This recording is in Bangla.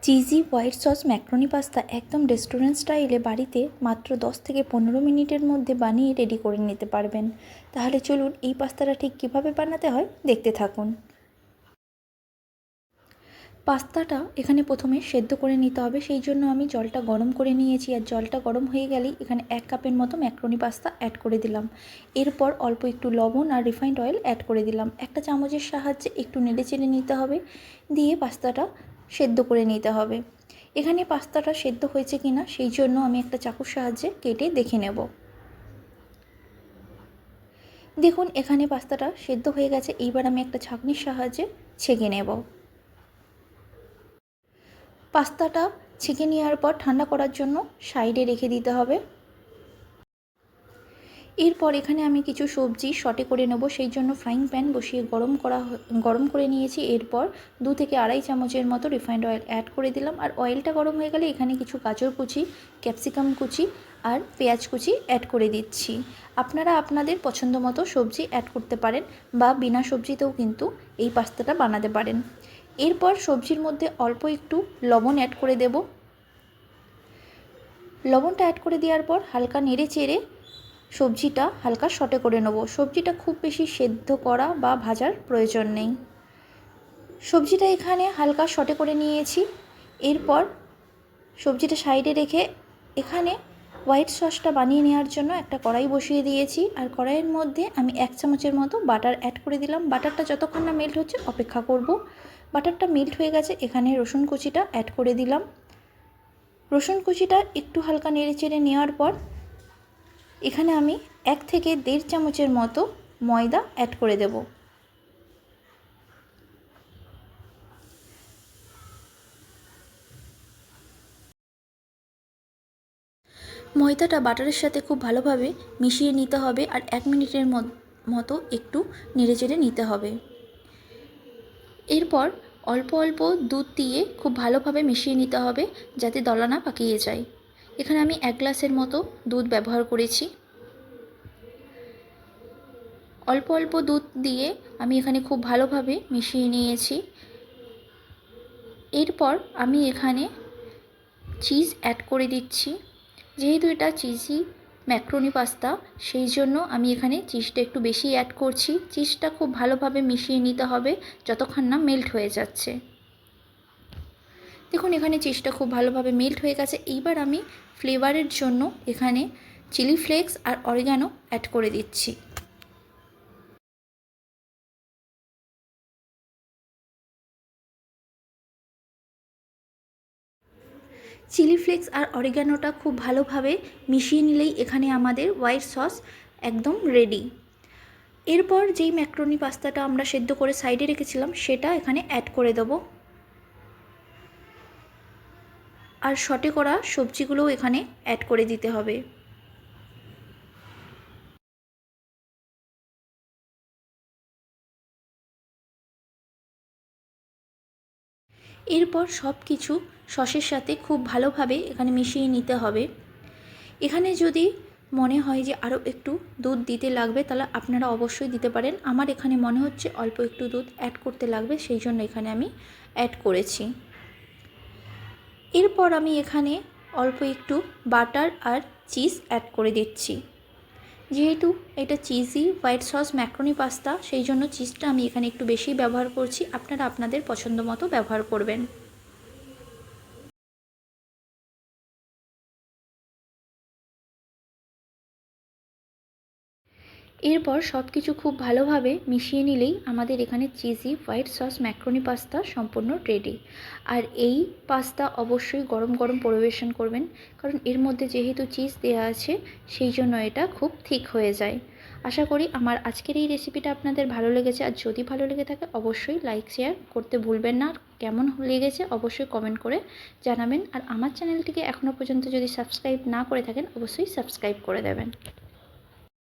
Cheesy white sauce macaroni pasta একদম রেস্টুরেন্ট স্টাইলে বাড়িতে মাত্র 10 থেকে 15 মিনিটের মধ্যে বানিয়ে রেডি করে নিতে পারবেন। তাহলে চলুন এই পাস্তাটা ঠিক কীভাবে বানাতে হয় দেখতে থাকুন। পাস্তাটা এখানে প্রথমে সেদ্ধ করে নিতে হবে, সেই জন্য আমি জলটা গরম করে নিয়েছি। আর জলটা গরম হয়ে গেলেই এখানে 1 কাপের মতো ম্যাকারনি পাস্তা অ্যাড করে দিলাম। এরপর অল্প একটু লবণ আর রিফাইন্ড অয়েল অ্যাড করে দিলাম। একটা চামচের সাহায্যে একটু নেড়েচেড়ে নিতে হবে, দিয়ে পাস্তাটা সেদ্ধ করে নিতে হবে। এখানে পাস্তাটা সেদ্ধ হয়েছে কিনা সেই জন্য আমি একটা চাকুর সাহায্যে কেটে দেখে নেব। দেখুন এখানে পাস্তাটা সেদ্ধ হয়ে গেছে। এইবার আমি একটা ছাঁকনির সাহায্যে ছেঁকে নেব। পাস্তাটা ছেঁকে নেওয়ার পর ঠান্ডা করার জন্য সাইডে রেখে দিতে হবে। এরপর এখানে আমি কিছু সবজি সটে করে নেব, সেই জন্য ফ্রাইং প্যান বসিয়ে গরম করে নিয়েছি। এরপর 2 থেকে আড়াই চামচের মতো রিফাইন্ড অয়েল অ্যাড করে দিলাম। আর অয়েলটা গরম হয়ে গেলে এখানে কিছু গাজর কুচি, ক্যাপসিকাম কুচি আর পেঁয়াজ কুচি অ্যাড করে দিচ্ছি। আপনারা আপনাদের পছন্দ মতো সবজি অ্যাড করতে পারেন বা বিনা সবজিতেও কিন্তু এই পাস্তাটা বানাতে পারেন। এরপর সবজির মধ্যে অল্প একটু লবণ অ্যাড করে দেব। লবণটা অ্যাড করে দেওয়ার পর হালকা নেড়ে চেড়ে সবজিটা হালকা সটে করে নেব। সবজিটা খুব বেশি সেদ্ধ করা বা ভাজার প্রয়োজন নেই। সবজিটা এখানে হালকা সটে করে নিয়েছি। এরপর সবজিটা সাইডে রেখে এখানে হোয়াইট সসটা বানিয়ে নেওয়ার জন্য একটা কড়াই বসিয়ে দিয়েছি। আর কড়াইয়ের মধ্যে আমি 1 চামচের মতো বাটার অ্যাড করে দিলাম। বাটারটা যতক্ষণ না মেল্ট হচ্ছে অপেক্ষা করব। বাটারটা মেল্ট হয়ে গেছে, এখানে রসুন কুচিটা অ্যাড করে দিলাম। রসুন কুচিটা একটু হালকা নেড়ে চেড়ে নেওয়ার পর এখানে আমি 1 থেকে 1.5 চামচের মতো ময়দা অ্যাড করে দেব। ময়দাটা বাটারের সাথে খুব ভালোভাবে মিশিয়ে নিতে হবে আর 1 মিনিটের মতো একটু নেড়েচেড়ে নিতে হবে। এরপর অল্প অল্প দুধ দিয়ে খুব ভালোভাবে মিশিয়ে নিতে হবে যাতে দলা না পাকিয়ে যায়। এখানে আমি 1 গ্লাসের মতো দুধ ব্যবহার করেছি। অল্প অল্প দুধ দিয়ে আমি এখানে খুব ভালোভাবে মিশিয়ে নিয়েছি। এরপর আমি এখানে চিজ অ্যাড করে দিচ্ছি। যেহেতু এটা চিজি ম্যাকারনি পাস্তা সেই জন্য আমি এখানে চিজটা একটু বেশি অ্যাড করছি। চিজটা খুব ভালোভাবে মিশিয়ে নিতে হবে যতক্ষণ না মেল্ট হয়ে যাচ্ছে। দেখুন এখানে চিজটা খুব ভালোভাবে মেল্ট হয়ে গেছে। এইবার আমি ফ্লেভারের জন্য এখানে চিলি ফ্লেক্স আর অরিগানো অ্যাড করে দিচ্ছি। চিলি ফ্লেক্স আর অরিগানোটা খুব ভালোভাবে মিশিয়ে নিলেই এখানে আমাদের হোয়াইট সস একদম রেডি। এরপর যেই ম্যাকারনি পাস্তাটা আমরা সেদ্ধ করে সাইডে রেখেছিলাম সেটা এখানে অ্যাড করে দেব। আর সটে করা সবজিগুলোও এখানে অ্যাড করে দিতে হবে। এরপর সব কিছু সসের সাথে খুব ভালোভাবে এখানে মিশিয়ে নিতে হবে। এখানে যদি মনে হয় যে আরও একটু দুধ দিতে লাগবে তাহলে আপনারা অবশ্যই দিতে পারেন। আমার এখানে মনে হচ্ছে অল্প একটু দুধ অ্যাড করতে লাগবে, সেই জন্য এখানে আমি অ্যাড করেছি। এরপর আমি এখানে অল্প একটু বাটার আর চিজ অ্যাড করে দিচ্ছি। যেহেতু এটা cheesy white sauce macaroni pasta সেই জন্য চিজটা আমি এখানে একটু বেশি ব্যবহার করছি। আপনারা আপনাদের পছন্দ মতো ব্যবহার করবেন। এরপর সব কিছু খুব ভালোভাবে মিশিয়ে নিলেই আমাদের এখানে cheesy white sauce macaroni pasta সম্পূর্ণ রেডি। আর এই পাস্তা অবশ্যই গরম গরম পরিবেশন করবেন, কারণ এর মধ্যে যেহেতু চিজ দেওয়া আছে সেই জন্য এটা খুব থিক হয়ে যায়। আশা করি আমার আজকের এই রেসিপিটা আপনাদের ভালো লেগেছে। আর যদি ভালো লেগে থাকে অবশ্যই লাইক শেয়ার করতে ভুলবেন না। আর কেমন লেগেছে অবশ্যই কমেন্ট করে জানাবেন। আর আমার চ্যানেলটিকে এখনও পর্যন্ত যদি সাবস্ক্রাইব না করে থাকেন অবশ্যই সাবস্ক্রাইব করে দেবেন।